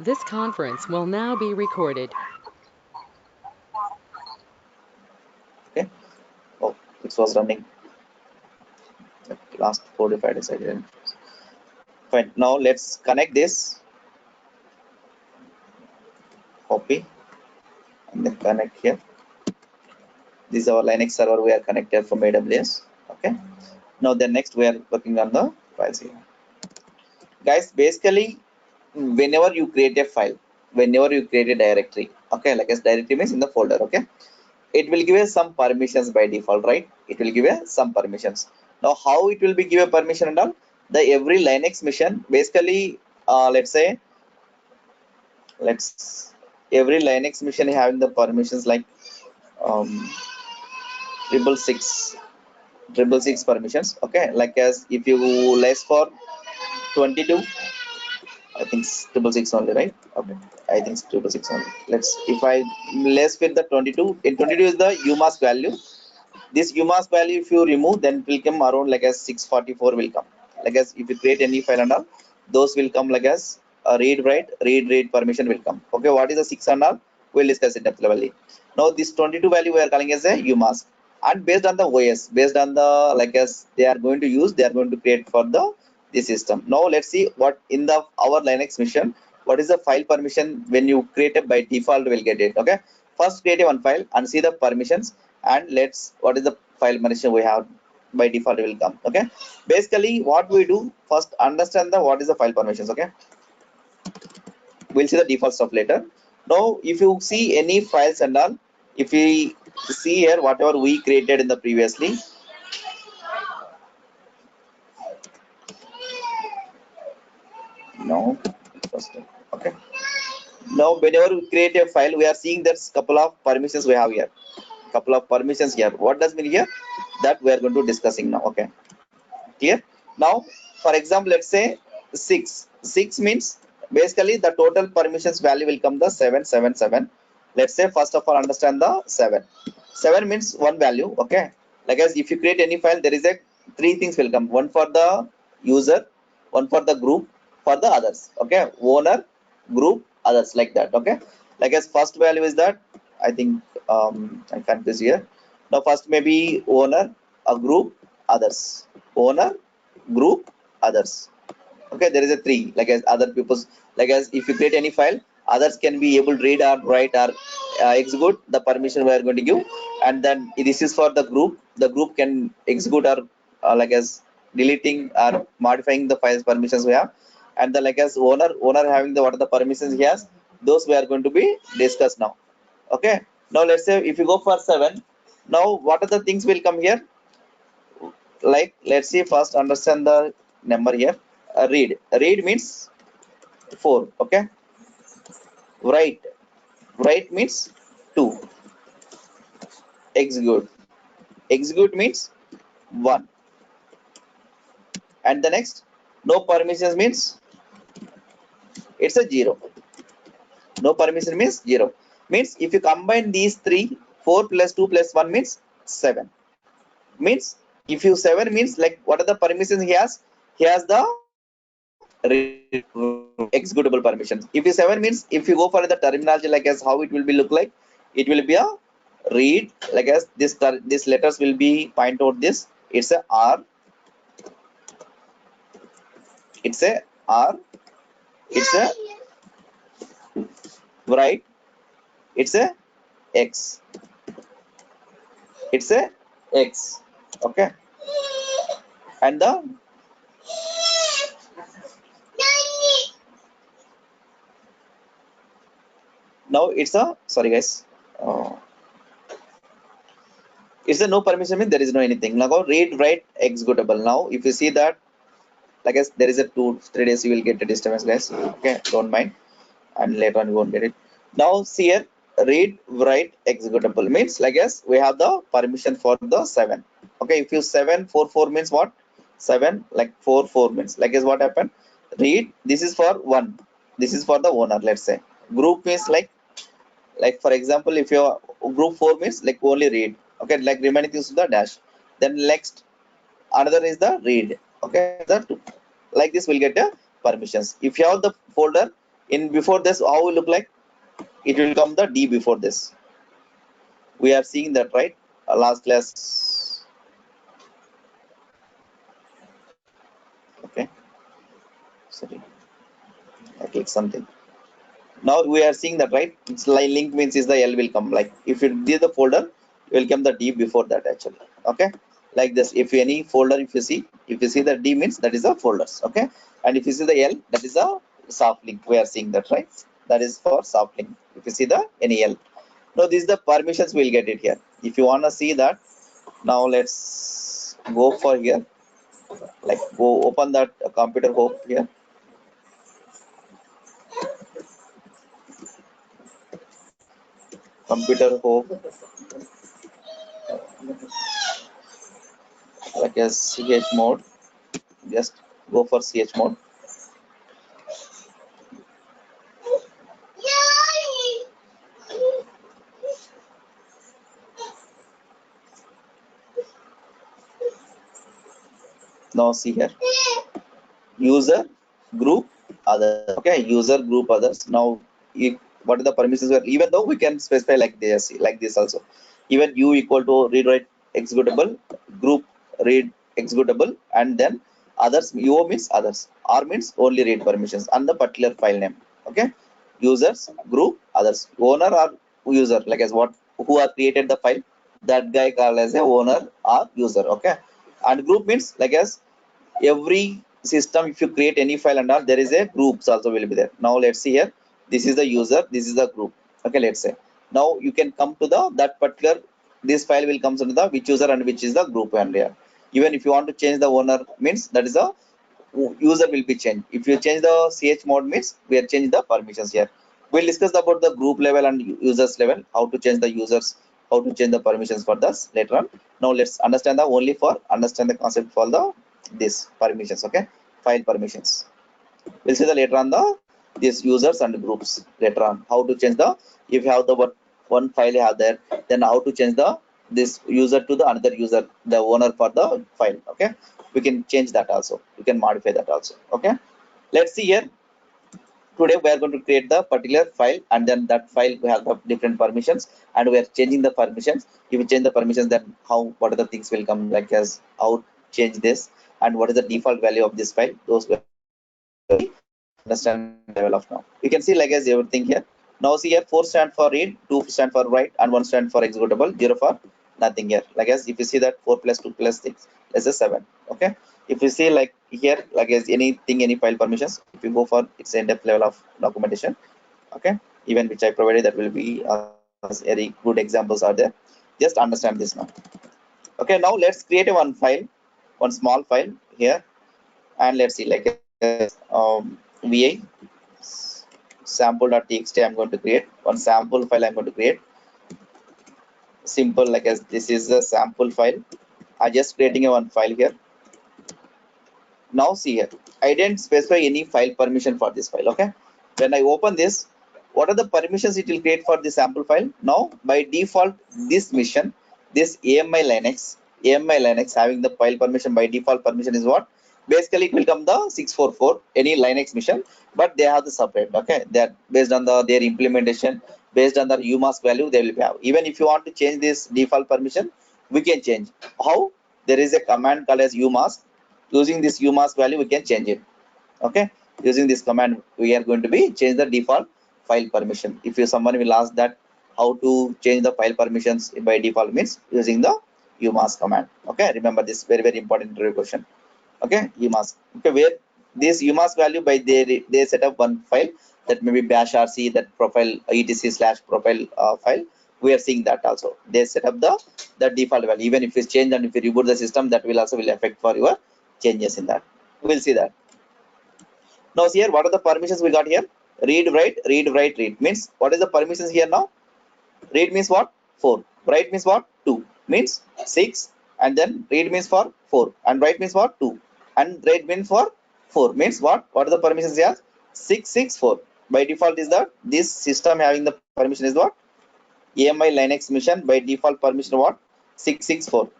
This conference will now be recorded. Okay. Oh, it was running last 45 days. I didn't. Fine. Now let's connect this. Copy and then connect here. This is our Linux server. We are connected from AWS. Okay. Now then next we are working on the files here. Guys, basically whenever you create a file, whenever you create a directory, okay, like as directory means in the folder, okay, it will give us some permissions by default, right? It will give us some permissions. Now how it will be give a permission and all, the every Linux machine basically let's say every Linux machine having the permissions like um, 666 permissions, okay, like as if you less for 22, I think 666 only, right? Okay, I think 666 only. Let's if I less with the 22, in 22 is the umask value. This umask value if you remove, then it will come around like as 644 will come, like as if you create any file and all, those will come like as a read permission will come. Okay, what is the 6 and all, we'll discuss it depth level. Now this 22 value we are calling as a umask, and based on the OS, based on the like as they are going to use, they are going to create for the this system. Now let's see what in the our Linux mission, what is the file permission when you create it by default will get it. Okay, first create one file and see the permissions, and let's what is the file permission we have by default will come. Okay, basically what we do first understand the what is the file permissions. Okay, we'll see the default stuff later. Now if you see any files and all, if we see here whatever we created in the previously, no first, okay, now whenever we create a file we are seeing that couple of permissions we have here, couple of permissions here. What does mean here, that we are going to discussing now. Okay, clear. Now for example let's say 6 means basically the total permissions value will come the 777. Let's say first of all understand the 7 means one value. Okay, like as if you create any file, there is a three things will come, one for the user, one for the group, for the others. Okay, owner, group, others, like that. Okay, like as first value is that, I think I confuse here. Now first maybe owner, a group, others, owner, group, others. Okay, there is a three, like as other people's, like as if you create any file, others can be able to read or write or execute the permission we are going to give. And then this is for the group can execute or like as deleting or modifying the files permissions we have. And the like as owner having the what are the permissions he has, those we are going to be discussed now. Okay, now let's say if you go for 7, now what are the things will come here, like let's see first understand the number here. Read means 4. Okay, write means 2. Execute means 1. And the next, no permissions means it's a 0. No permission means 0. Means if you combine these three, 4 plus 2 plus 1 means 7. Means if you 7 means like what are the permissions he has, he has the executable permissions. If you 7 means, if you go for the terminology like as how it will be look like, it will be a read, like as this letters will be point out this, it's a R, it's a R, it's a write, it's a X, it's a X. Okay, and the now it's a sorry guys, uh, it's a no permission means there is no anything. Now go read write executable. Now if you see that, like as there is a 2-3 days you will get a disturbance guys. Okay, don't mind, and later on you won't get it. Now see here, read write executable means like as we have the permission for the 7. Okay, if you 744 means what, 7 like 44 means like as what happened, read, this is for 1, this is for the owner. Let's say group means like for example if your group 4 means like only read. Okay, like remaining things to the dash. Then next another is the read. Okay, the 2, like this will get the permissions. If you have the folder, In before this, how will look like? It will come the D before this. We are seeing that, right? Last class. Okay. Sorry, I click something. Now we are seeing that, right? It's like link means is the L will come. Like if you did the folder, will come the D before that actually. Okay. Like this. If any folder, if you see the D means that is the folders. Okay. And if you see the L, that is a soft link. We are seeing that, right? That is for soft link. If you see the any L. Now this is the permissions we'll get it here. If you wanna see that, now let's go for here. Like go open that computer home here. Computer home, like a chmod. Just go for chmod. Now see here, user group others. Okay, user group others. Now what are the permissions were, even though we can specify like this also. Even u equal to read write executable, group read executable, and then others. U means others, R means only read permissions and the particular file name. Okay, users group others, owner or user, like as what who are created the file, that guy called as a owner or user. Okay, and group means like as every system, if you create any file and all, there is a groups also will be there. Now let's see here, this is the user, this is the group. Okay, let's say now you can come to the that particular, this file will comes into the which user and which is the group. And here even if you want to change the owner means that is a user will be changed. If you change the chmod means we are changing the permissions here. We'll discuss about the group level and users level, how to change the users, how to change the permissions for this later on. Now let's understand the only for understand the concept for the this permissions. Okay, file permissions, we'll see the later on the these users and groups later on, how to change the, if you have the one file you have there, then how to change the this user to the another user, the owner for the file. Okay, we can change that also, we can modify that also. Okay, let's see here. Today we are going to create the particular file, and then that file we have the different permissions, and we are changing the permissions. If you change the permissions, then how, what are the things will come, like as how change this, and what is the default value of this file, those will understand level of now. You can see like as everything here. Now see here, 4 stand for read, 2 stand for write, and 1 stand for executable, 0 for nothing here. Like as if you see that 4 plus 2 plus 6 is a 7. Okay, if you see like here, like as anything, any file permissions, if you go for its in-depth level of documentation. Okay, even which I provided, that will be very good examples are there. Just understand this now. Okay, now let's create a one file, one small file here, and let's see like vi sample.txt. I'm going to create one sample file. I'm going to create simple, like as this is a sample file. I just creating a one file here. Now see here, I didn't specify any file permission for this file. Okay, when I open this, what are the permissions it will create for the sample file? Now by default, this mission, this AMI Linux having the file permission by default permission is what? Basically it will come the 644 any Linux mission, but they have the separate. Okay, that based on the their implementation, based on the umask value they will have. Even if you want to change this default permission, we can change. How? There is a command called as umask. Using this umask value we can change it. Okay, using this command we are going to be change the default file permission. If you someone will ask that how to change the file permissions by default, means using the umask command. Okay, remember this very very important interview question. Okay, umask. Okay, where this umask value by they set up one file, that may be bash rc, that profile etc/profile file. We are seeing that also they set up the default value. Even if it's changed and if you reboot the system, that will also will affect for your changes in that. We'll see that. Now see here, what are the permissions we got here? Read write, read write, read means what is the permissions here now? Read means what? 4. Write means what? 2 means 6. And then read means for 4, and write means what? 2, and write means for 4 means what? What are the permissions here? 664. By default is that this system having the permission is what? AMI Linux mission by default permission what? 664.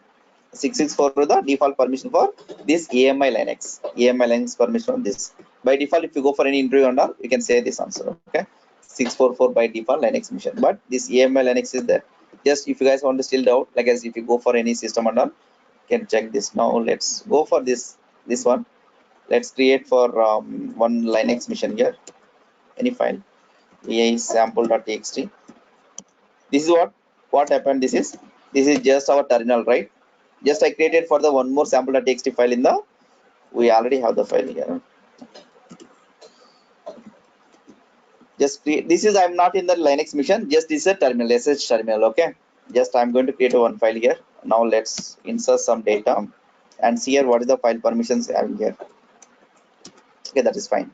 664 is the default permission for this AMI Linux permission on this. By default, if you go for any interview and all, you can say this answer. Okay, 644 by default Linux mission. But this AML Linux is there. Just if you guys want to still doubt, like as if you go for any system and all, you can check this. Now let's go for this one. Let's create for one Linux mission here. Any file, EA sample.txt. This is what happened. This is just our terminal, right? Just I created for the one more sample.txt file in the. We already have the file here. Just create, this is I'm not in the Linux mission, just this is a terminal, sh terminal. Okay, just I'm going to create a one file here. Now let's insert some data and see here what is the file permissions having here. Okay, that is fine.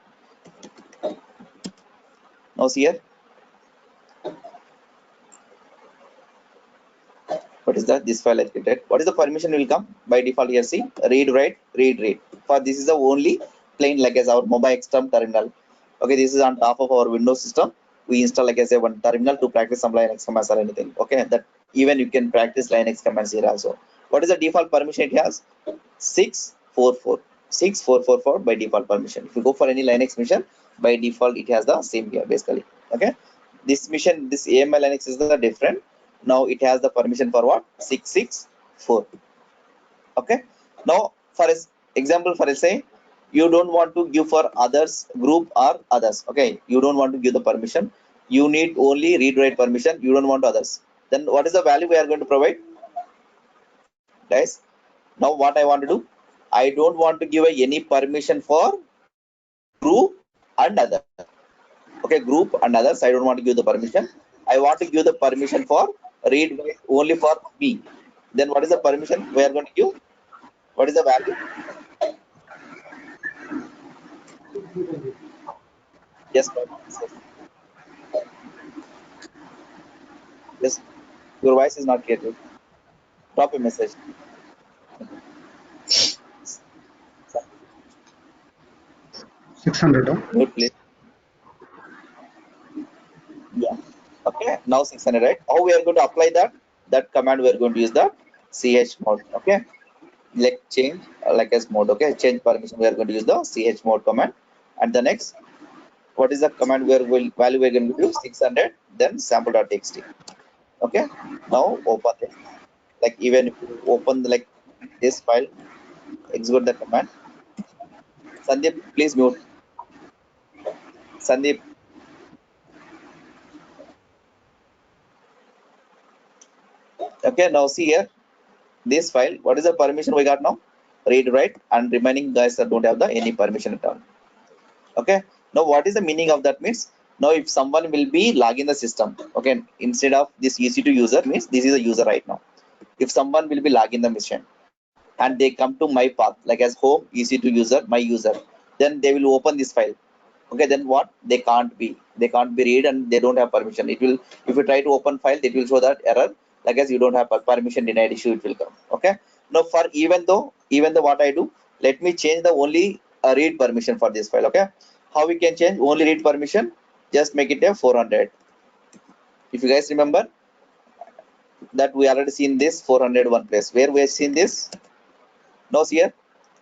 Now see here, what is that? This file I created. What is the permission will come by default here? See, read, write, read, read. For this is the only plain like as our mobile external terminal. Okay, this is on top of our Windows system. We install like as a one terminal to practice some Linux commands or anything. Okay, that even you can practice Linux commands here also. What is the default permission it has? 644. 6444 by default permission. If you go for any Linux mission, by default it has the same here basically. Okay, this mission, this AML Linux is the different. Now it has the permission for what? 664. Okay, now for example, for say you don't want to give for others group or others. Okay, you don't want to give the permission, you need only read write permission, you don't want others. Then what is the value we are going to provide, guys? Now what I want to do, I don't want to give any permission for group and others. Okay, group and others I don't want to give the permission. I want to give the permission for read write only for me. Then what is the permission we are going to give? What is the value? Yes, yes, your voice is not clear. Drop a message. 600. Mute, please. Yeah. Okay. Now 600, right? How we are going to apply that? That command we are going to use the chmod. Okay. Like change like as mode. Okay. Change permission. We are going to use the chmod command. And the next, what is the command where will value we are going to use? 600. Then sample.txt. Okay. Now open this. Like even if you open like this file, execute the command. Sandeep, please mute. Sandeep. Okay. Now see here. This file, what is the permission we got now? Read, write, and remaining guys that don't have the any permission at all. Okay, now what is the meaning of that? Means now if someone will be logging the system, okay, instead of this EC2 user, means this is a user right now. If someone will be logging the mission and they come to my path like as home EC2 user, my user, then they will open this file. Okay, then what? They can't be read and they don't have permission. It will, if you try to open file, it will show that error like as you don't have permission denied issue, it will come. Okay, now for even though what I do, let me change the only read permission for this file. Okay, how we can change only read permission? Just make it a 400. If you guys remember that we already seen this 400 one place where we have seen this. Now here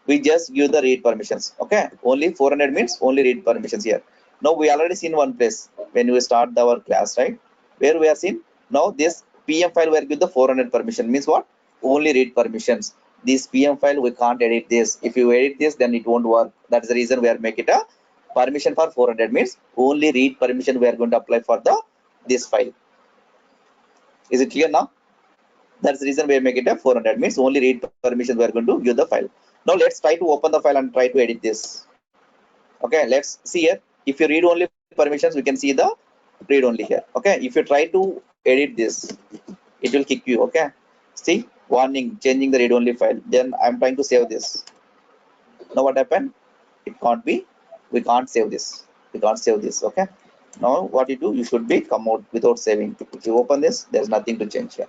we just give the read permissions. Okay, only 400 means only read permissions here. Now we already seen one place when we start our class, right? Where we are seen now this PM file where give the 400 permission means what? Only read permissions. This PM file we can't edit this. If you edit this, then it won't work. That is the reason we are make it a permission for 400 means only read permission we are going to apply for the this file. Is it clear now? That's the reason we make it a 400 means only read permission we are going to give the file. Now let's try to open the file and try to edit this. Okay, let's see here. If you read only permissions, we can see the read only here. Okay, if you try to edit this, it will kick you. Okay, see, warning, changing the read only file. Then I'm trying to save this. Now what happened? It can't be. We can't save this. We can't save this. Okay. Now what you do? You should be come out without saving. If you open this, there's nothing to change here.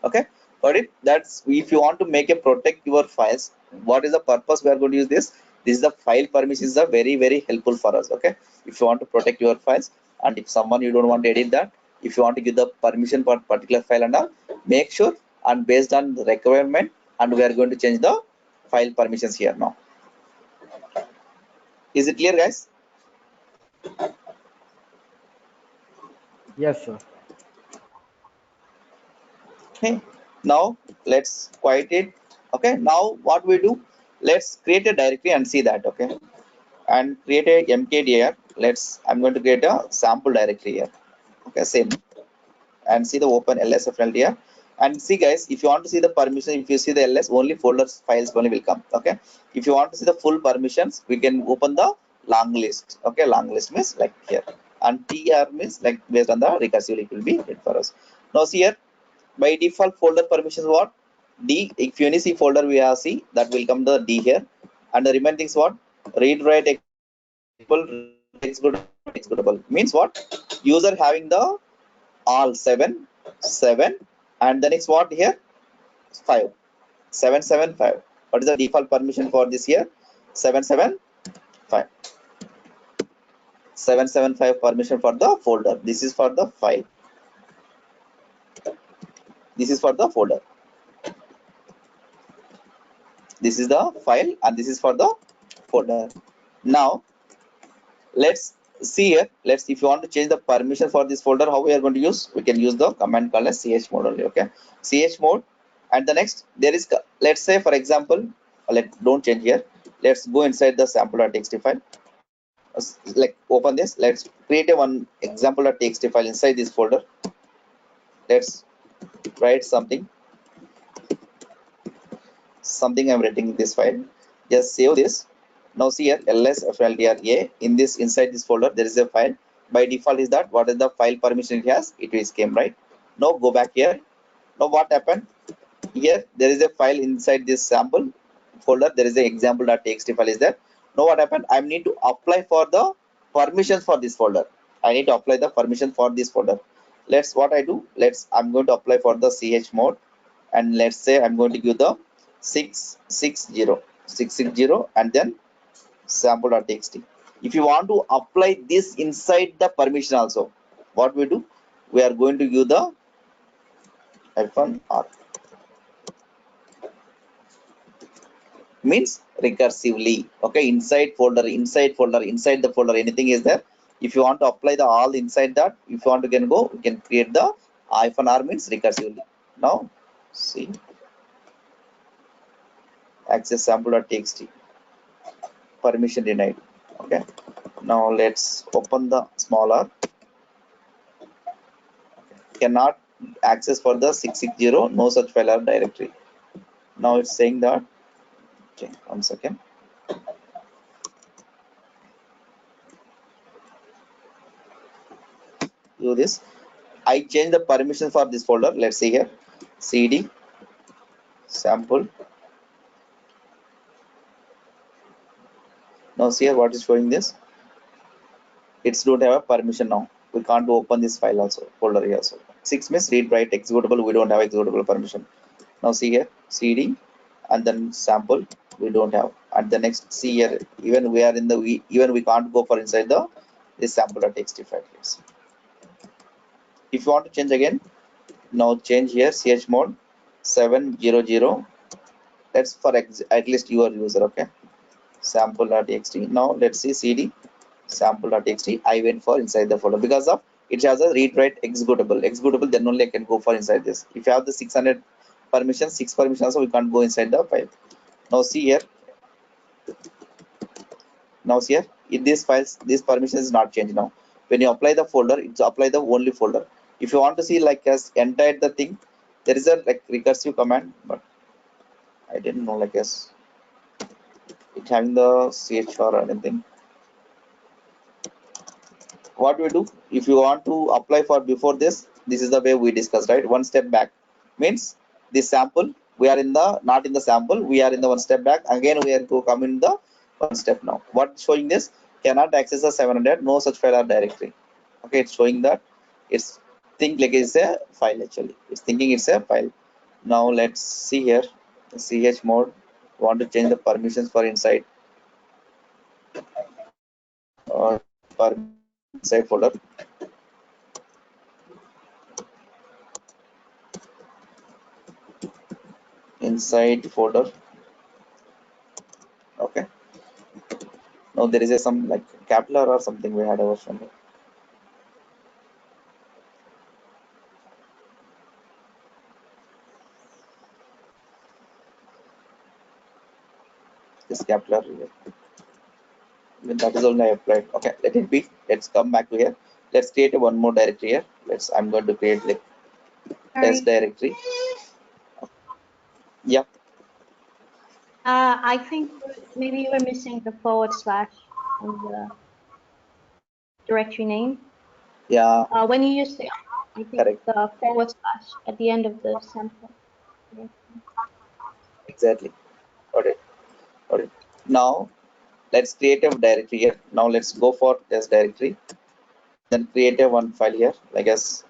Okay, got it? That's if you want to make a protect your files, what is the purpose we are going to use this? This is the file permissions are very helpful for us. Okay, if you want to protect your files, and if someone you don't want to edit that, if you want to give the permission for particular file and all, make sure and based on the requirement, and we are going to change the file permissions here now. Is it clear, guys? Yes, sir. Okay. Now let's quiet it. Okay. Now what we do? Let's create a directory and see that. Okay. And create a mkdir. I'm going to create a sample directory here. Okay. Same. And see the open lsfl here. And see, guys, if you want to see the permission, if you see the ls, only folders files only will come. Okay. If you want to see the full permissions, we can open the long list. Okay. Long list means like here. And tr means like based on the recursive, it will be it for us. Now see here. By default folder permissions what d, if any c folder we have c, that will come the d here, and the remaining things what read write executable means what user having the all 7 and the next what here 5 775. What is the default permission for this here? 775 775 permission for the folder. This is for the file, this is for the folder, this is the file, and this is for the folder. Now let's see here. Let's, if you want to change the permission for this folder, how we are going to use, we can use the command called as chmod only. Okay, chmod. And the next there is, let's say for example, don't change here, let's go inside the sample.txt file. Like open this, let's create a one example.txt file inside this folder. Let's write something I'm writing in this file. Just save this. Now see here lsfldra, in this inside this folder there is a file. By default is that what is the file permission it has, it is came right. Now go back here. Now what happened here, there is a file inside this sample folder, there is a example.txt file is there. Now what happened, I need to apply for the permissions for this folder. I need to apply the permission for this folder. Let's what I do, I'm going to apply for the chmod, and let's say I'm going to give the 660 and then sample.txt. If you want to apply this inside the permission also, what we do, we are going to give the -r, means recursively. Okay, inside folder, inside the folder, anything is there. If you want to apply the all inside that, if you want to can go, we can create the -r means recursively. Now see, access sample.txt, permission denied. Okay, now let's open the small r, cannot access for the 660, no such file or directory. Now it's saying that, okay, 1 second. Do this, I change the permission for this folder. Let's see here, cd sample. Now see here what is showing this, it's don't have a permission. Now we can't open this file also, folder here also. 6 means read write executable, we don't have executable permission. Now see here cd and then sample, we don't have. And the next see here, even we are in the even we can't go for inside the this sample.txt file. If you want to change again, now change here chmod 700, that's for at least your user. Okay, sample.txt. Now let's see cd sample.txt, I went for inside the folder because of it has a read write executable, then only I can go for inside this. If you have the 600 permission, 6 permissions, so we can't go inside the file. Now see here, in these files this permission is not changed. Now when you apply the folder, it's apply the only folder. If you want to see like as entire the thing, there is a like recursive command, but I didn't know like as it having the chr or anything. What we do, if you want to apply for before this is the way we discussed, right? One step back means this sample, we are in the not in the sample, we are in the one step back. Again we are to come in the one step. Now what showing this, cannot access the 700, no such file or directory. Okay, it's showing that it's think like it's a file, actually it's thinking it's a file. Now let's see here chmod, want to change the permissions for inside per inside folder. Inside folder. Okay, Now there is some like Kepler or something we had over from here. This Kepler here. Even that is only I applied. Okay, let it be. Let's come back to here. Let's create one more directory here. I'm going to create like test Sorry. directory. Yeah. I think maybe you were missing the / on the directory name. Yeah. When you use the, I think Correct. the / at the end of the sample. Exactly. Got it. Got it. Now let's create a directory here. Now let's go for test directory. Then create a one file here. Like as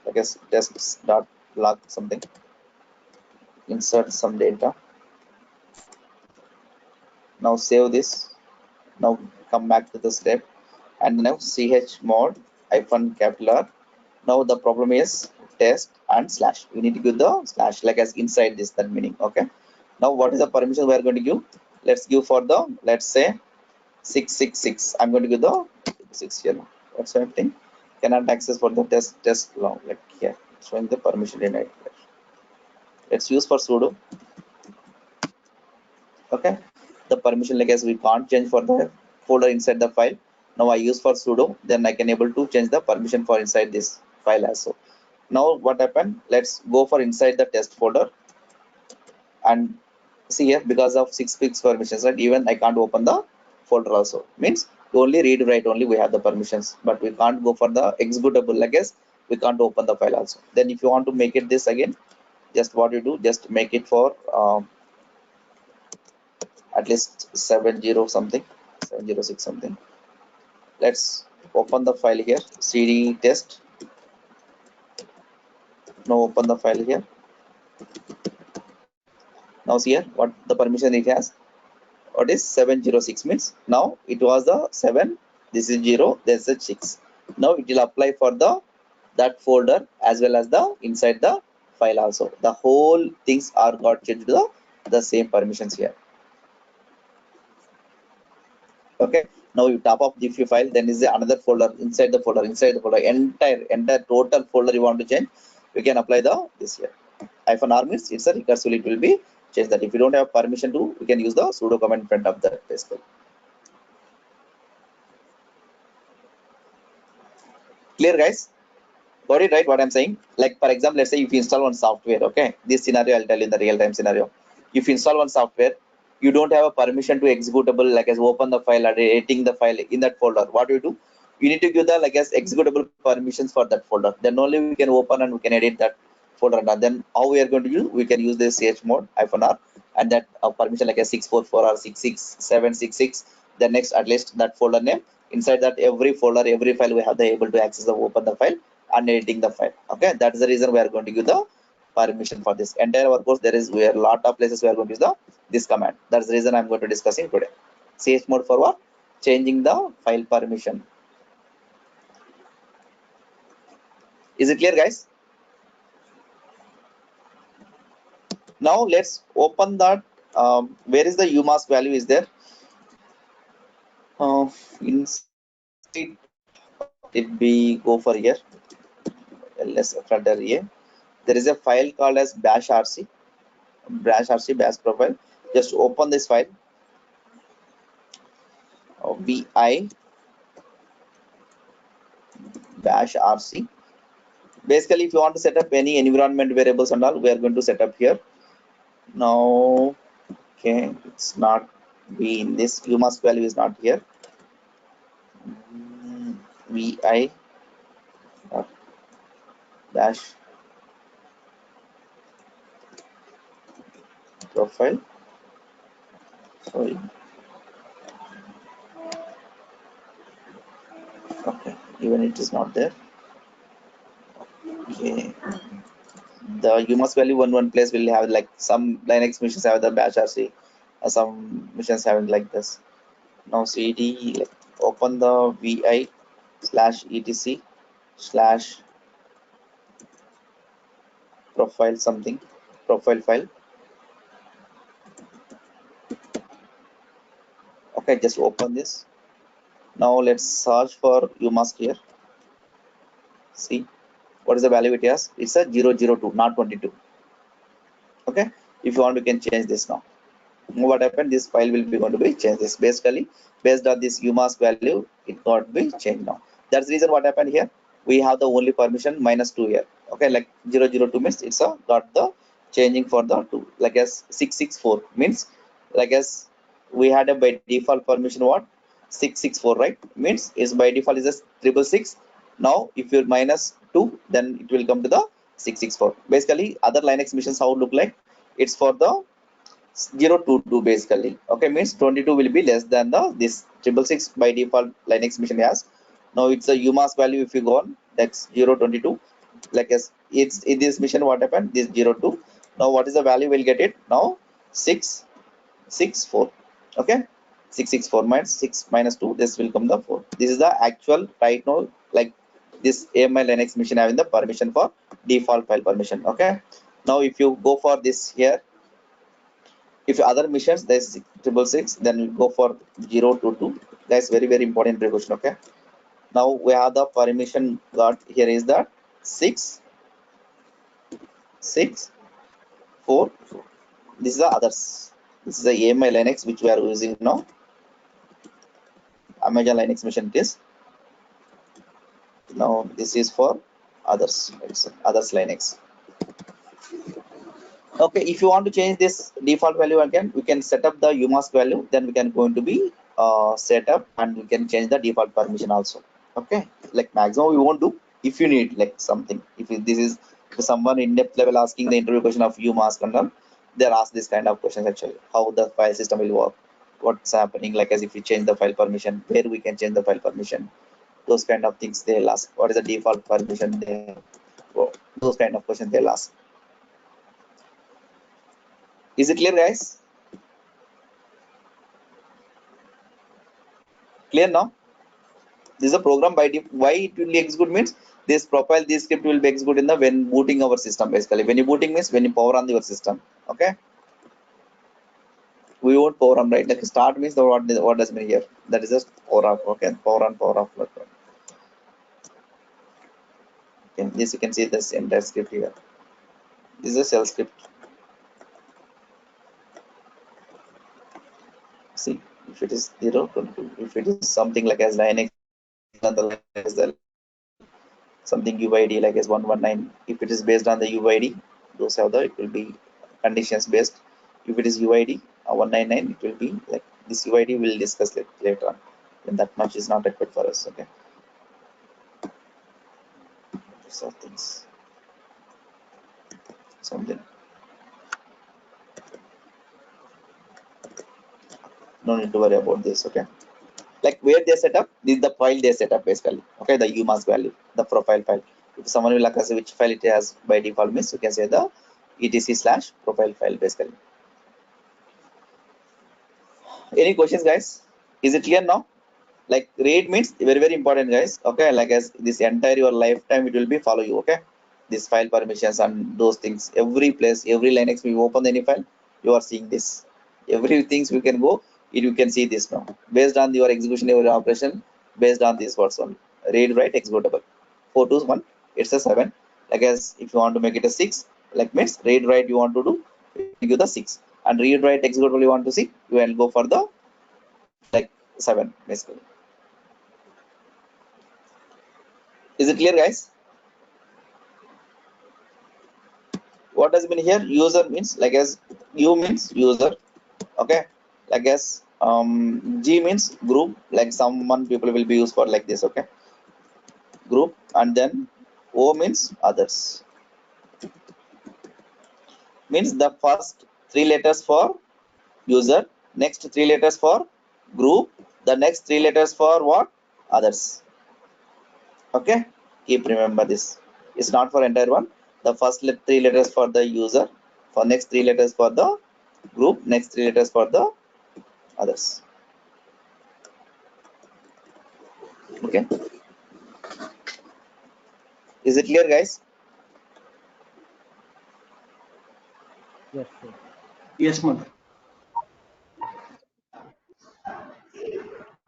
test dot log something. Insert some data. Now save this. Now come back to the step and now chmod -capital R. Now the problem is test and slash. We need to give the slash like as inside this, that meaning. Okay. Now what is the permission we are going to give? Let's give for the, let's say 666. I'm going to give the 6 here. What's happening? Cannot access for the test long, like here showing the permission denied. Let's use for sudo. Okay, the permission like as we can't change for the folder inside the file. Now I use for sudo, then I can able to change the permission for inside this file also. Now what happened? Let's go for inside the test folder and see here, because of 6 fixed permissions, right? Even I can't open the folder also. Means only read write only we have the permissions, but we can't go for the executable, like as we can't open the file also. Then if you want to make it this again, just what you do, just make it for at least 70 something, 706 something. Let's open the file here, cd test. Now open the file here. Now see here what the permission it has. What is 706 means? Now it was the 7, this is 0, there's a 6. Now it will apply for the that folder as well as the inside the file also. The whole things are got changed to the same permissions here. Okay, now you top up the file, then is another folder inside the folder, entire total folder you want to change. You can apply the this here. -r means it's a recursively, it will be changed. That if you don't have permission to, you can use the sudo command in front of the test file. Clear guys? Got it right what I'm saying? Like for example, let's say if you install one software, okay, this scenario I'll tell you in the real-time scenario. If you install one software, you don't have a permission to executable, like as open the file or editing the file in that folder. What do? You need to give the like as executable permissions for that folder. Then only we can open and we can edit that folder. And then how we are going to use? We can use this chmod -r and that permission like a 644 or 66766. Then next at least that folder name. Inside that every folder, every file we have the able to access the open the file and editing the file. Okay, that's the reason we are going to give the permission for this entire our course. There is where lot of places we are going to use this command. That's the reason I'm going to discussing today. Chmod for what? Changing the file permission. Is it clear guys? Now let's open that. Where is the umask value is there? Inside it be go for here. Ls flutter here. There is a file called as bash.rc, bash profile. Just open this file. Vi bash.rc. Basically, if you want to set up any environment variables and all, we are going to set up here. Now, okay, it's not be in this. Umask value is not here. Vi dash profile. Sorry. Okay, even it is not there. Okay. The umask value one place will have like some Linux machines have the bash.rc, some machines having like this. Now cd, like, open the vi/etc/ profile something, profile file. Okay, just open this. Now let's search for umask here. See what is the value it has. It's a 002, not 22. Okay, if you want, you can change this now. What happened, this file will be going to be changed. This basically based on this umask value, it got to be changed now. That's the reason what happened here. We have the only permission -2 here. Okay, like 002 means it's a got the changing for the 2, like as 664 means, like as we had a by default permission what 664, right? Means is by default is just 666. Now if you're -2, then it will come to the 664. Basically other Linux missions how it look like, it's for the 022 basically. Okay, means 22 will be less than the this 666 by default Linux mission has. Now it's a umask value. If you go on, that's 022. Like as it's in this mission, what happened, this 02. Now what is the value, we'll get it now 664. Okay, 664 minus 6 minus 2, this will come the 4. This is the actual right now, like this AMI Linux mission having the permission for default file permission. Okay, now if you go for this here, if other missions there's 666, then we go for 022. That's very important precaution. Okay, now we have the permission got here is that 664. This is the others. This is the AMI Linux which we are using now. Amazon Linux mission it is. Now this is for others. It's others Linux. Okay, if you want to change this default value again, we can set up the umask value, then we can going to be set up, and we can change the default permission also. Okay, like maximum we won't do. If you need like something, this is someone in depth level asking the interview question of umask and all, they're asked this kind of questions actually, how the file system will work, what's happening, like as if you change the file permission, where we can change the file permission, those kind of things they'll ask. What is the default permission there? Those kind of questions they'll ask. Is it clear, guys? Clear now? This is a program by why it will execute means this profile, this script will be executed in the when booting our system. Basically when you booting means when you power on your system. Okay, we won't power on, right? Like start means the what does mean here, that is just power off. Okay, power on, power off. Okay, this you can see this entire script here. This is a shell script. See, if it is 022, if it is something like as Linux, something UID like as 119, if it is based on the UID, those are the, it will be conditions based. If it is UID 199, it will be like this. UID we'll discuss later on, and that much is not required for us. Okay, these are things, something no need to worry about this. Okay, like where they set up, this is the file they set up basically. Okay, the umask value, the profile file. If someone will ask which file it has by default means, you can say the etc/profile file basically. Any questions, guys? Is it clear now? Like read means very important, guys. Okay, like as this entire your lifetime it will be follow you. Okay, this file permissions and those things, every place, every Linux we open any file, you are seeing this. Everything we can go, you can see this now based on your execution, your operation based on this words only. Read write executable 4 to 1, it's a 7. Like as if you want to make it a 6, like means read write you want to do, you give the 6, and read write executable you want to see, you will go for the like 7 basically. Is it clear, guys? What does it mean here? User means like as u means user. Okay, like as g means group, like someone people will be used for like this. Okay, group, and then o means others, means the first 3 letters for user, next 3 letters for group, the next 3 letters for what, others. Okay, keep remember this. It's not for entire one. The first 3 letters for the user, for next 3 letters for the group, next 3 letters for the others. Okay, is it clear, guys? Yes, sir. Yes, ma'am.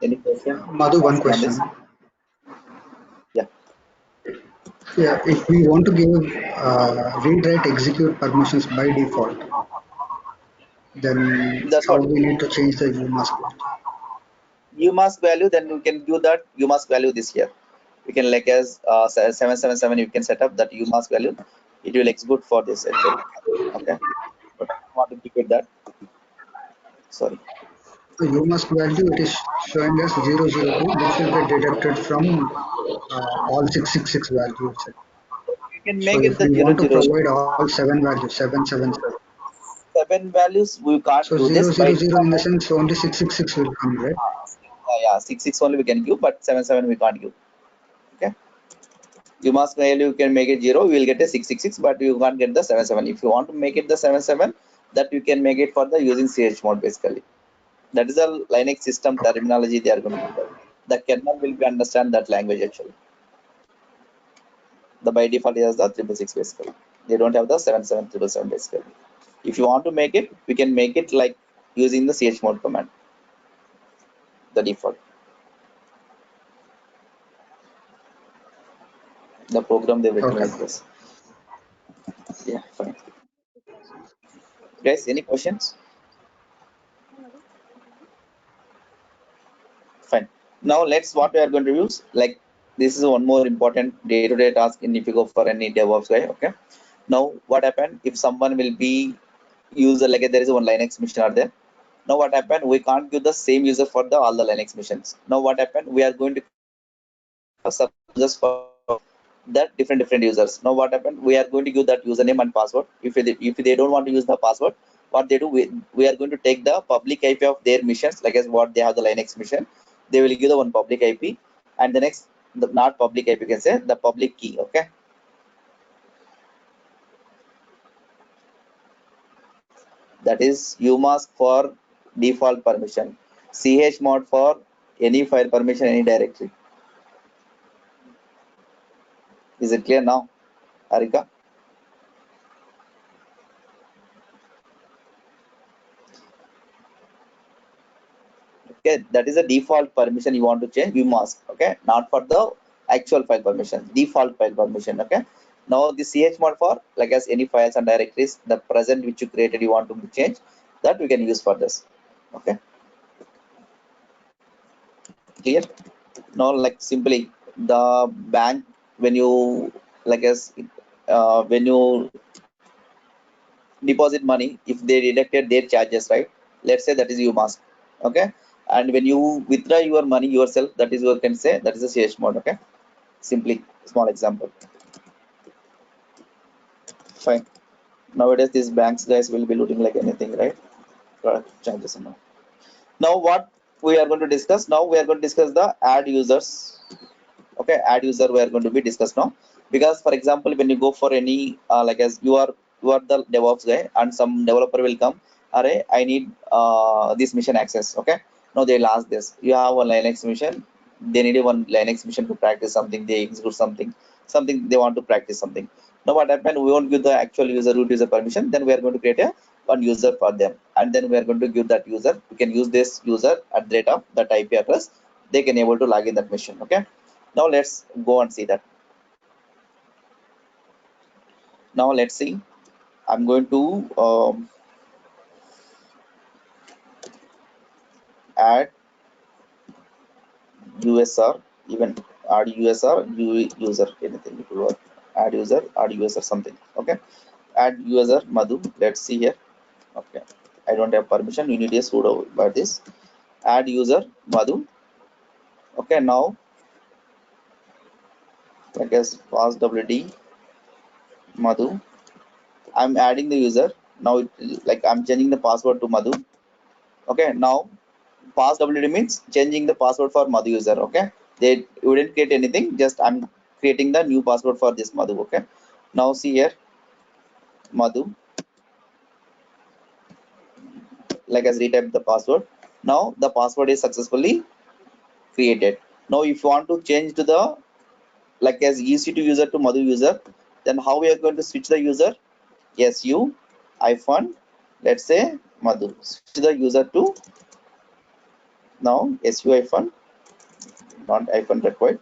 Any question? Madhu, one Asking on question. this? Yeah. Yeah, if we want to give read, write, execute permissions by default, then That's how what we need to change the umask? umask value. Then you can give that umask value this here. You can like as 777. You can set up that umask value. It will execute for this actually. Okay. But I don't want to keep it that. Sorry. The umask value it is showing us 002, which will get deducted from all 666 values. You can So make it if the we zero want to zero provide all seven values, 777. seven values. We can't So do this by 000 in the default. sense only 666 will come, right? Yeah, 6 only we can give, but 7 we can't give. Okay. You must value you can make it 0. You will get a 666, but you can't get the 77. If you want to make it the 77, that you can make it for the using chmod basically. That is a Linux system terminology they are going to give. The kernel will be understand that language actually. The by default is the 666 basically. They don't have the 77777 basically. If you want to make it, we can make it like using the chmod command. The default. The program they've written Okay. like this. Yeah, fine. Guys, any questions? Fine. Now let's what we are going to use. Like this is one more important day-to-day task in if you go for any DevOps guy. Okay. Now what happened if someone will be user like there is one Linux machine out there. Now what happened? We can't give the same user for the all the Linux machines. Now what happened? We are going to just for that different users. Now what happened? We are going to give that username and password. If they don't want to use the password, what they do, we are going to take the public IP of their missions, like as what they have the Linux mission. They will give the one public IP, and the next the not public IP, you can say the public key. Okay, that is umask for default permission, chmod for any file permission, any directory. Is it clear now, Harika? Okay, that is a default permission you want to change, you must. Okay, not for the actual file permission, default file permission. Okay, now the chmod for like as any files and directories the present which you created you want to change, that we can use for this. Okay, clear. Now like simply the bank, when you like as when you deposit money, if they deducted their charges, right, let's say that is you must. Okay, and when you withdraw your money yourself, that is you can say that is a chmod. Okay, simply small example. Fine. Nowadays these banks guys will be looting like anything, right? Product charges and all. Now what we are going to discuss, now we are going to discuss the add users. Okay, add user we are going to be discussed now, because for example when you go for any like as you are the DevOps guy and some developer will come, array I need this mission access. Okay, now they will ask this, you have a Linux mission, they need one Linux mission to practice something, they execute something they want to practice something. Now what happened, we won't give the actual user root user permission, then we are going to create a one user for them, and then we are going to give that user, we can use this user at the rate of that IP address, they can able to log in that mission. Okay, now let's go and see that. Now let's see, I'm going to add USR, even add USR user, anything it will work. Add user something. Okay, add user Madhu. Let's see here. Okay, I don't have permission, you need a sudo about this. Add user Madhu. Okay, now I guess pass wd Madhu. I'm adding the user. Now it, like I'm changing the password to Madhu. Okay, now pass wd means changing the password for Madhu user. Okay, they wouldn't create anything, just I'm creating the new password for this Madhu. Okay, now see here Madhu, like as retype the password. Now the password is successfully created. Now if you want to change to the like as EC2 user to Madhu user, then how we are going to switch the user? Su hyphen let's say Madhu, switch the user to Now su hyphen, not hyphen required,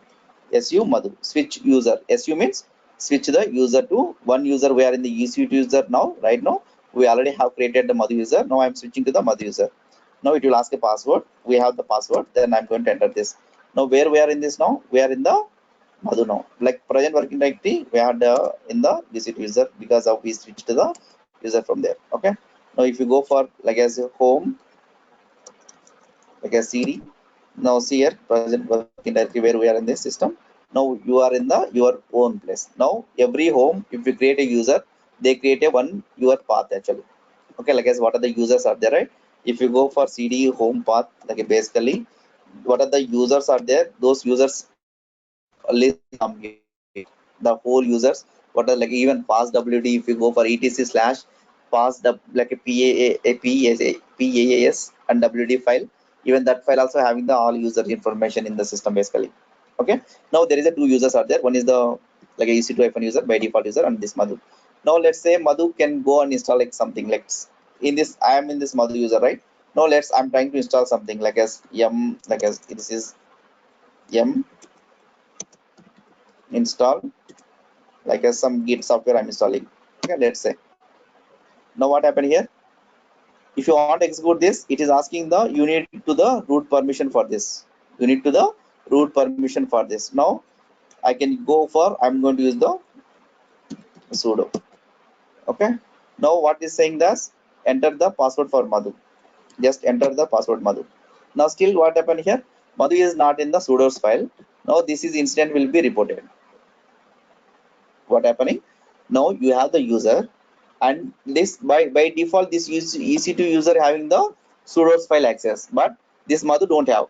su madhu, switch user. Su means switch the user to one user. We are in the EC2 user now. Right now we already have created the madhu user. Now I'm switching to the madhu user. Now it will ask a password. We have the password. Then I'm going to enter this. Now where we are in this now? We are in the madhu now. Like present working directory, we had in the EC2 user, because of we switched to the user from there. Okay. Now if you go for like as home, like as cd, now see here present working directory where we are in this system. Now you are in the your own place. Now every home, if you create a user, they create a one your path actually. Okay, like as what are the users are there, right? If you go for cd home path, like basically what are the users are there, those users list come here, the whole users, what are like even pass wd. If you go for etc slash pass the like a paas and wd file, even that file also having the all user information in the system basically. Okay, now there is a two users are there. One is the like a ec2 hyphen user by default user, and this madhu. Now let's say madhu can go and install like something like in this, I am in this madhu user, right? Now I'm trying to install something like as like as this is m install like as some git software I'm installing. Okay, let's say. Now what happened here? If you want to execute this, it is asking the you need to the root permission for this. You need to the root permission for this. Now I can go for, I'm going to use the sudo. Okay. Now what is saying this? Enter the password for madhu. Just enter the password madhu. Now still what happened here? Madhu is not in the sudo's file. Now this is incident will be reported. What happening? Now you have the user, and this by default this ec2 user having the sudo's file access, but this madhu don't have.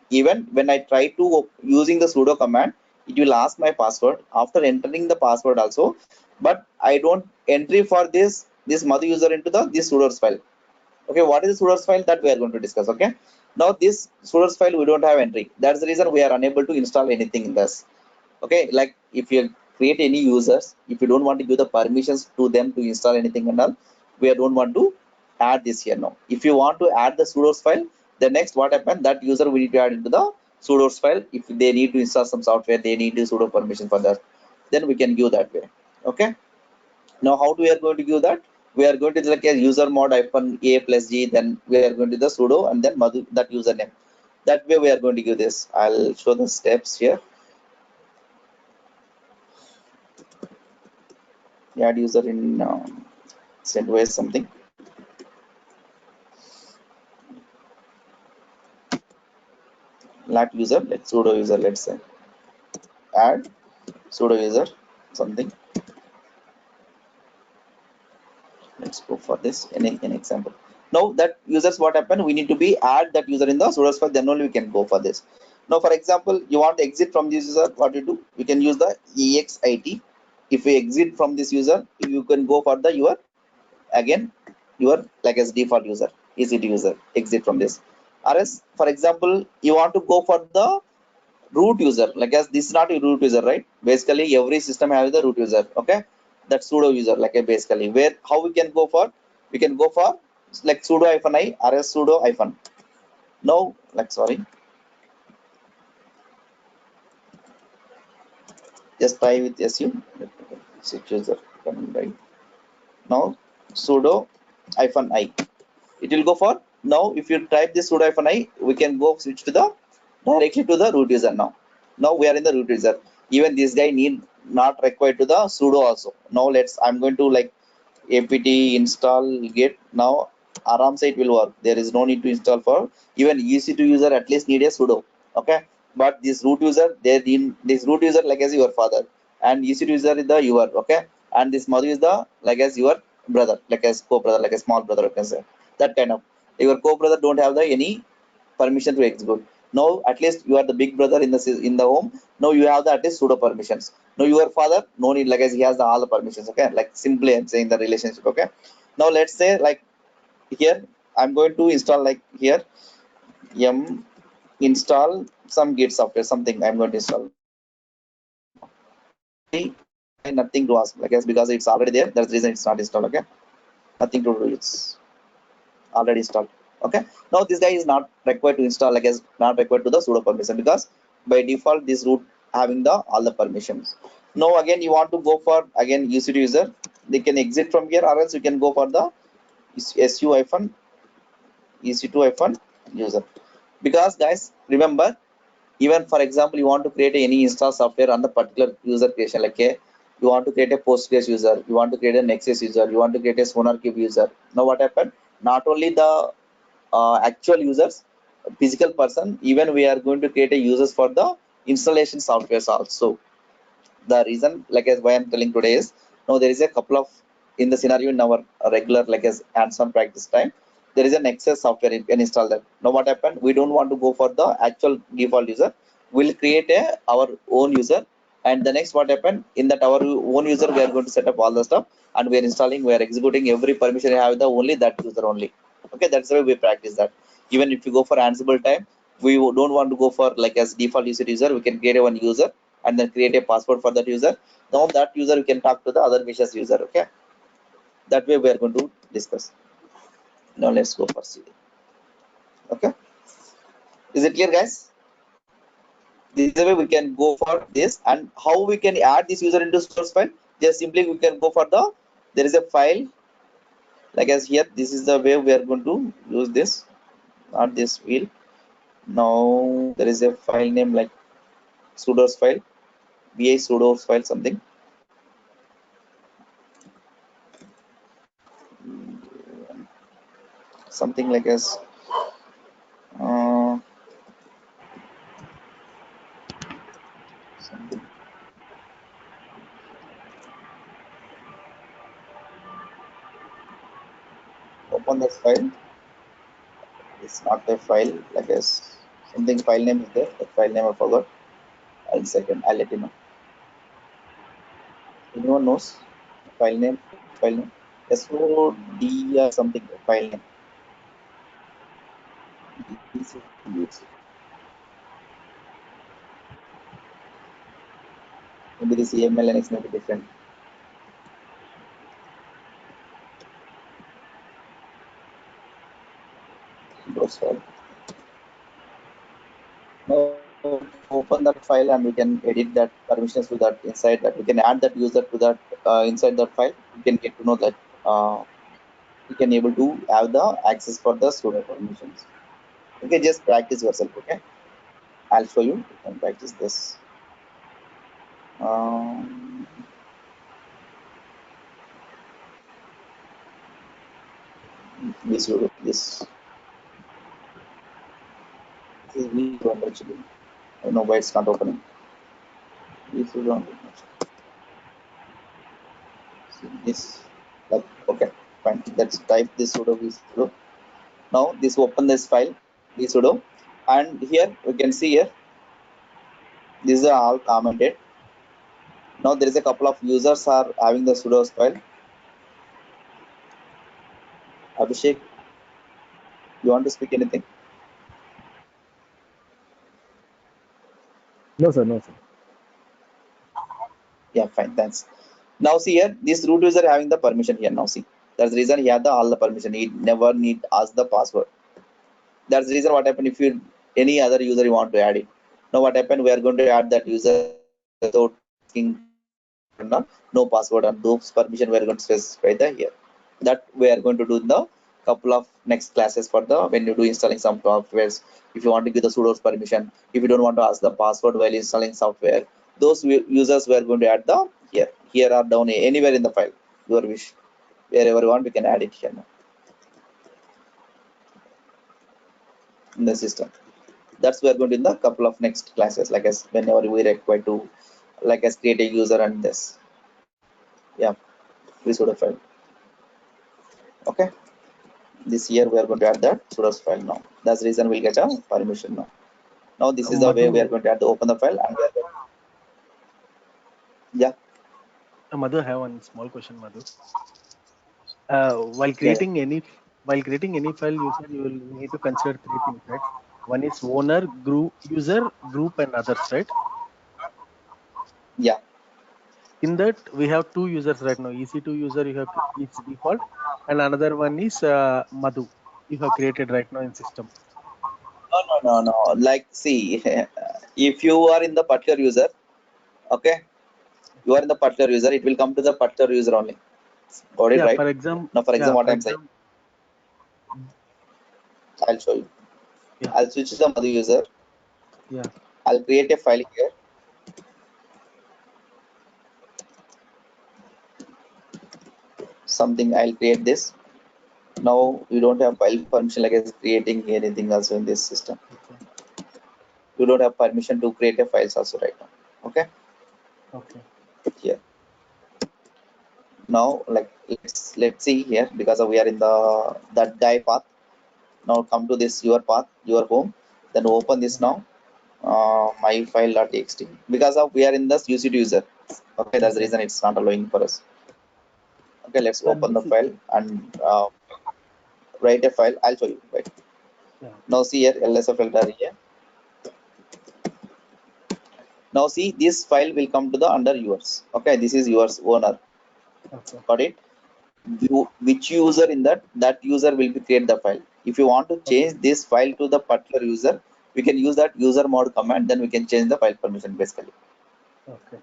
Even when I try to using the sudo command, it will ask my password after entering the password also, but I don't entry for this madhu user into the this sudo's file. Okay, what is the sudo's file, that we are going to discuss. Okay, now this sudo's file we don't have entry. That's the reason we are unable to install anything in this. Okay, like if you create any users, if you don't want to give the permissions to them to install anything and all, we don't want to add this here now. If you want to add the sudo's file, the next what happened, that user we need to add into the sudo's file. If they need to install some software, they need the sudo permission for that, then we can give that way. Okay, now how we are going to give that? We are going to like a user mod hyphen a plus g, then we are going to the sudo and then madhu, that username. That way we are going to give this. I'll show the steps here. Add user in CentOS something. Lat user, let's sudo user, let's say add sudo user something. Let's go for this an example. Now that users what happened, we need to be add that user in the sudo's file, then only we can go for this. Now for example, you want to exit from this user, what you do, you can use the exit. If we exit from this user, you can go for the your again your like as default user, EC2 user, exit from this. Or else for example, you want to go for the root user, like as this is not a root user, right? Basically every system has the root user. Okay, that sudo user, like a basically where how we can go for, we can go for like sudo hyphen I or else sudo hyphen. Now like sorry, just try with su switch user coming right now, sudo hyphen I, it will go for. Now if you type this sudo hyphen I, we can go switch to the directly to the root user. Now we are in the root user. Even this guy need not required to the sudo also. Now I'm going to like apt install git. Now aram say it will work, there is no need to install for. Even ec2 user at least need a sudo. Okay, but this root user, they need this root user like as your father, and ec2 user is the your. Okay, and this madhu is the like as your brother, like as co-brother, like a small brother, you can say that kind of. Your co-brother don't have the any permission to execute. Now at least you are the big brother in the home. Now you have the at least sudo permissions. Now your father no need, like as he has the all the permissions. Okay, like simply I'm saying the relationship. Okay, now let's say like here I'm going to install like here m install some git software something I'm going to install. Nothing to ask, like as because it's already there, that's the reason it's not installed. Okay, nothing to do, it's already installed. Okay, now this guy is not required to install, like as not required to the sudo permission, because by default this root having the all the permissions. Now again you want to go for again EC2 user, they can exit from here, or else you can go for the su hyphen EC2 hyphen user. Because guys remember, even for example you want to create any install software on the particular user creation, like a you want to create a Postgres user, you want to create a Nexus user, you want to create a SonarQube user. Now what happened, not only the actual users, physical person, even we are going to create a users for the installation softwares also. The reason, like as why I'm telling today is, now there is a couple of in the scenario in our regular like as hands-on practice time, there is an Nexus software, you can install that. Now what happened, we don't want to go for the actual default user, we'll create a our own user, and the next what happened, in that our own user we are going to set up all the stuff, and we are installing, we are executing every permission we have the only that user only. Okay, that's the way we practice that. Even if you go for Ansible time, we don't want to go for like as default user, we can create a one user and then create a password for that user. Now that user you can talk to the other wishes user. Okay, that way we are going to discuss. Now let's go for CD. Okay, is it clear guys? This is the way we can go for this, and how we can add this user into source file. Just simply we can go for the, there is a file like as here, this is the way we are going to use this, not this wheel. Now there is a file name like sudo's file, vi sudo's file something, something like as uh, something. Open this file. It's not a file like as something file name is there. That file name I forgot. I'll second. I'll let you know. Anyone knows file name? File name. SOD or something. File name. Maybe this EML Linux may be different. Those file. Now open that file and we can edit that permissions to that inside that. We can add that user to that inside that file. We can get to know that you can able to have the access for the sudo permissions. Okay, just practice yourself. Okay, I'll show you. You can practice this. This sudo this. This is V1 actually. I don't know why it's not opening. This is on this. Like okay, fine. Let's type this sudo v sudo. Now this open this file v sudo, and here we can see here. These are all commented. Now there is a couple of users are having the sudo's file. Abhishek, you want to speak anything? No, sir. No, sir. Yeah, fine. Thanks. Now see here, this root user having the permission here. Now see, that's the reason he had the all the permission. He never need ask the password. That's the reason what happened if you any other user you want to add it. Now what happened? We are going to add that user without asking no password and those permission we are going to specify the here. That we are going to do in the couple of next classes for the when you do installing some softwares. If you want to give the sudo's permission, if you don't want to ask the password while installing software, those users we are going to add the here or down anywhere in the file, your wish, wherever you want we can add it here now in the system. That's we are going to in the couple of next classes, like as whenever we require to like as create a user and this. Yeah, we sudo file. Okay, this year we are going to add that sudo's file now. That's the reason we'll get a permission now. Now this is the way we are Madhu, going to add to open the file and we are going, yeah. Madhu, I have one small question, Madhu. While Yeah, creating any file, you said you will need to consider three things, right? One is owner, group, user, group, and others, right? yeah, In that we have two users right now. EC2 user you have its default, and another one is Madhu. you have created right now in system. No. Like, see, if you are in the particular user, okay, you are in the particular user, it will come to the particular user only. Got it, Yeah, right? for example. Now, for Yeah, example, what for I'm saying, example. I'll show you. Yeah, I'll switch to the other user. yeah. I'll create a file here. Something I'll create this. Now you don't have file permission like as creating anything also in this system. Okay. You don't have permission to create a files also right now. Okay. Okay. Here. Now, like, let's see here, because we are in the that guy path. Now come to this your path, your home. Then open this now. My file.txt, because of we are in this UC user. Okay, that's the Okay. reason it's not allowing for us. Okay, let's Sir, open the this is. file and write a file. I'll show you. Right. Yeah. Now see here, LSF filter here. Now see, this file will come to the under yours. Okay, this is yours owner. Okay. Got it? Which user in that user will be create the file. If you want to change Okay. this file to the particular user, we can use that user mod command. Then we can change the file permission basically. Okay.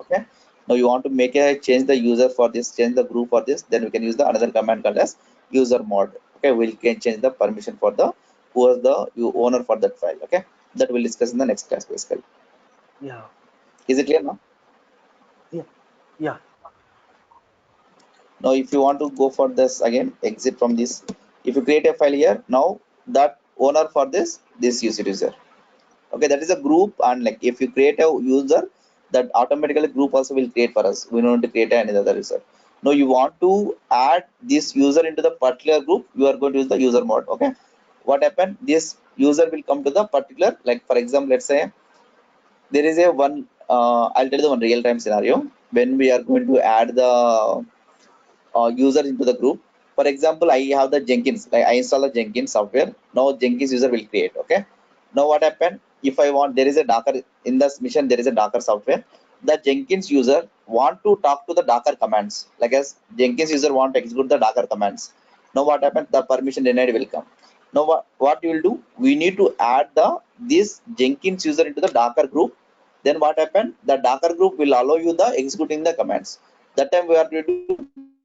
Okay. Now you want to make a change the user for this, change the group for this, then we can use the another command called as user mod. Okay, we can change the permission for the who is the owner for that file. Okay, that we'll discuss in the next class basically. Yeah. Is it clear now? Yeah. Yeah. Now if you want to go for this again, exit from this. If you create a file here, now that owner for this user. Okay, that is a group, and like if you create a user, that automatically group also will create for us. We don't want to create any other user. Now you want to add this user into the particular group, you are going to use the user mod. Okay, what happened, this user will come to the particular, like for example, let's say there is a one I'll tell you the one real time scenario when we are going to add the user into the group. For example, I have the Jenkins, like I install the Jenkins software. Now Jenkins user will create. Okay, now what happened, if I want, there is a Docker in this mission, there is a Docker software. The Jenkins user want to talk to the Docker commands, like as Jenkins user want to execute the Docker commands. Now what happened, the permission denied will come. Now what you will do, we need to add the this Jenkins user into the Docker group. Then what happened, the Docker group will allow you the executing the commands. That time we are going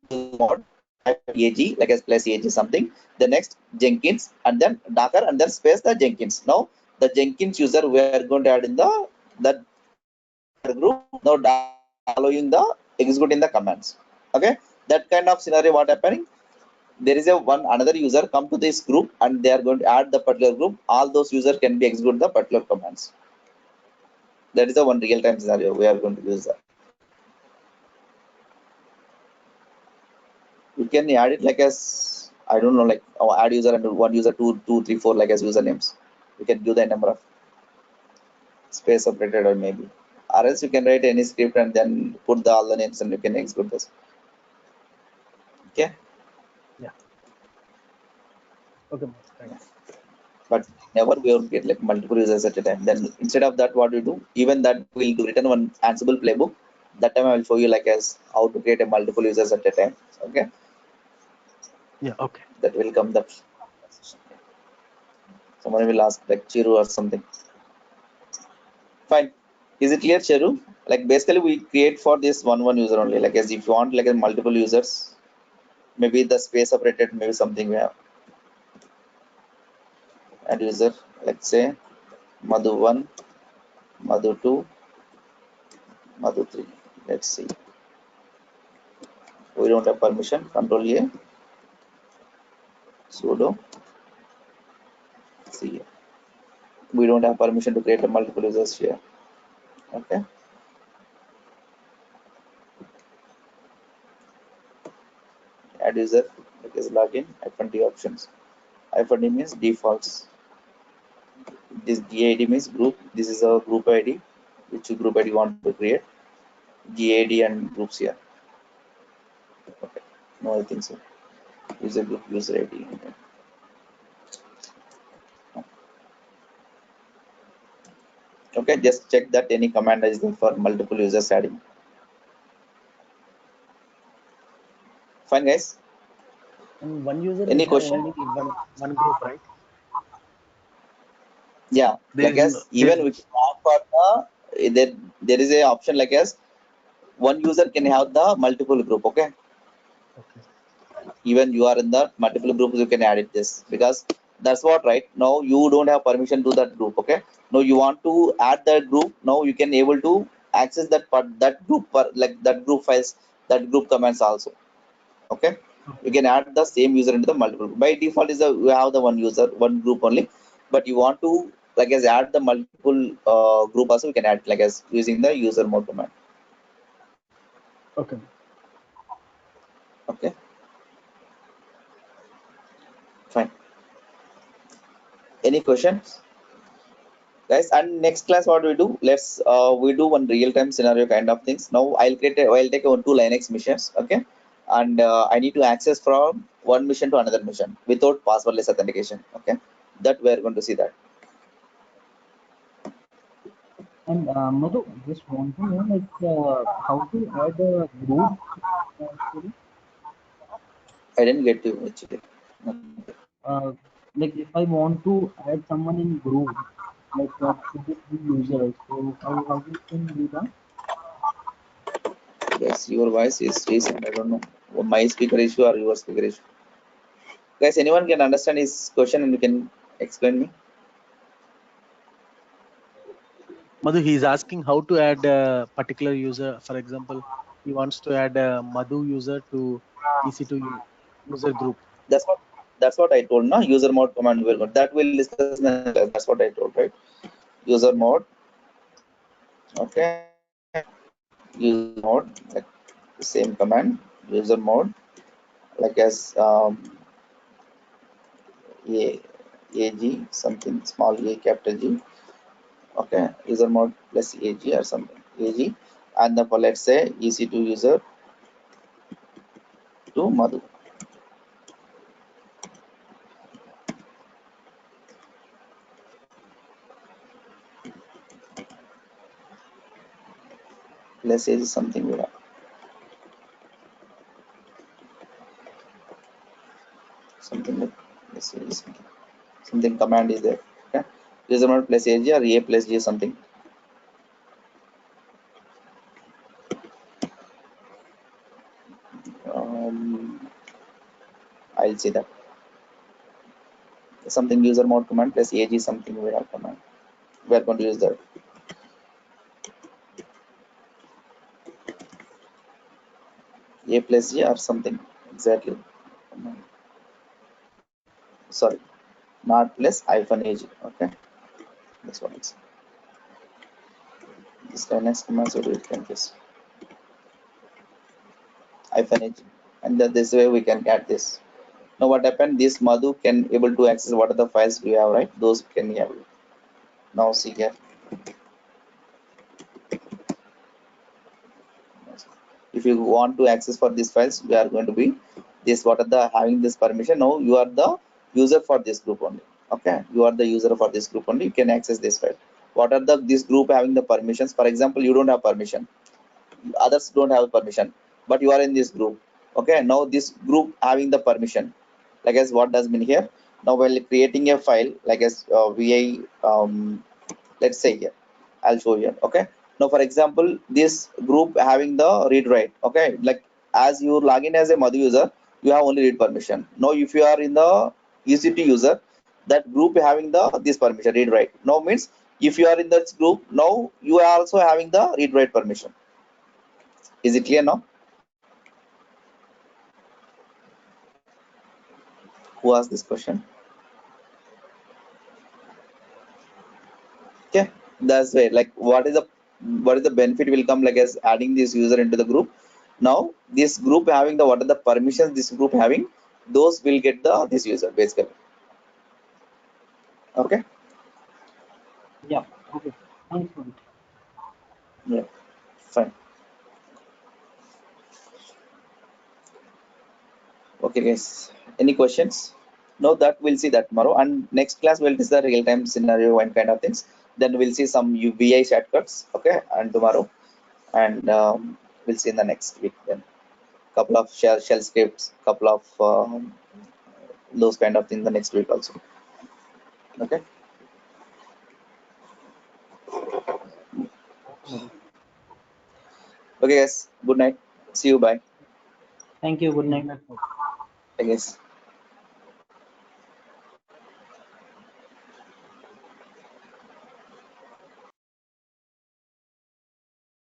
to mod ag, like as plus ag something, the next Jenkins, and then Docker, and then space the Jenkins. Now the Jenkins user we are going to add in the that group. Now allowing the executing the commands. Okay, that kind of scenario what happening, there is a one another user come to this group and they are going to add the particular group. All those users can be execute the particular commands. That is the one real time scenario we are going to use that. You can add it like as, I don't know, like add user and one user, two, three, four, like as usernames. You can give the number of space separated, or maybe, or else you can write any script and then put the all the names and you can execute this. Okay, Yeah. Okay, boss. Thanks. but never we will get like multiple users at a time. Then instead of that, what we do, even that will do written one Ansible playbook. That time I will show you like as how to create a multiple users at a time. Okay, Yeah. Okay. that will come the someone will ask like Chiru or something. Fine. Is it clear, Cheru? Like basically we create for this one user only. Like as if you want like a multiple users, maybe the space separated, maybe something we have. Add user, let's say Madhu 1, Madhu 2, Madhu 3. Let's see. We don't have permission. Control A, sudo C. We don't have permission to create a multiple users here. Okay. Add user, like is login, -d options. -d means defaults. This GID means group. This is our group ID. Which group ID you want to create? GID and groups here. Okay. No, I think so. User group, user ID. Okay. Okay, just check that any command is there for multiple users adding. Fine, guys. And one user Any will have question? only one group, right? Yeah, There like is no, as even we can have for the there is a option like as one user can have the multiple group. Okay, okay. even you are in the multiple groups, you can add it this because that's what right now you don't have permission to that group. Okay, now you want to add that group. Now you can able to access that part that group like that group files, that group commands also. Okay, you Okay. can add the same user into the multiple. By default is the you have the one user one group only, but you want to like as add the multiple group also, you can add like as using the user mode command. Okay. Okay, fine. Any questions, guys? And next class what we do, let's we do one real-time scenario kind of things. Now I'll take on 2 Linux missions. Okay, and I need to access from one mission to another mission without passwordless authentication. Okay, that we are going to see that. And Madhu, just want to know like how to add a group actually. I didn't get you actually. Uh, like if I want to add someone in group, like to this user, so how we can do that? Yes, your voice is recent. I don't know my speaker issue or your speaker issue. Guys, anyone can understand his question and you can explain me. Madhu, he is asking how to add a particular user. For example, he wants to add a Madhu user to EC2 user group. That's what I told. No, user mode command will go. That will discuss in the next class. That's what I told, right? User Yeah. mode. Okay. User mode like the same command. User mode like as a ag something small a capital G. Okay. User mode plus ag or something ag, and the for let's say EC2 user to Madhu. Let's say something we have something like let's say something command is there. Okay, user mode plus ag or a plus g something. I'll see that something user mode command plus ag something we have command. We are going to use that a plus g or something exactly. Sorry, not plus hyphen ag. Okay, that's what it's. This next command so it can just hyphen ag, and then this way we can get this. Now what happened? This Madhu can able to access what are the files we have, right? Those can have. Now see here. If you want to access for these files, we are going to be this. What are the having this permission? Now you are the user for this group only. Okay, you are the user for this group only. You can access this file. What are the this group having the permissions? For example, you don't have permission. Others don't have permission, but you are in this group. Okay, now this group having the permission. Like as what does mean here? Now while creating a file, like as vi let's say here, I'll show you. Okay, now for example this group having the read write. Okay, like as you log in as a Madhu user, you have only read permission. Now if you are in the EC2 user, that group having the this permission read write. Now means if you are in that group, now you are also having the read write permission. Is it clear now? Who asked this question? Okay, that's way. Like what is the benefit will come like as adding this user into the group. Now this group having the what are the permissions this group having, those will get the this user basically. Okay, Yeah. Okay. Thanks for it. yeah, fine. Okay guys, any questions? No, that we'll see that tomorrow, and next class we'll discuss the real-time scenario and kind of things. Then we'll see some UVI shortcuts. Okay, and tomorrow, and we'll see in the next week then. couple of shell scripts, couple of those kind of things the next week also. Okay. Okay guys, good night, see you, bye. Thank you. Good Good night. night. I guess.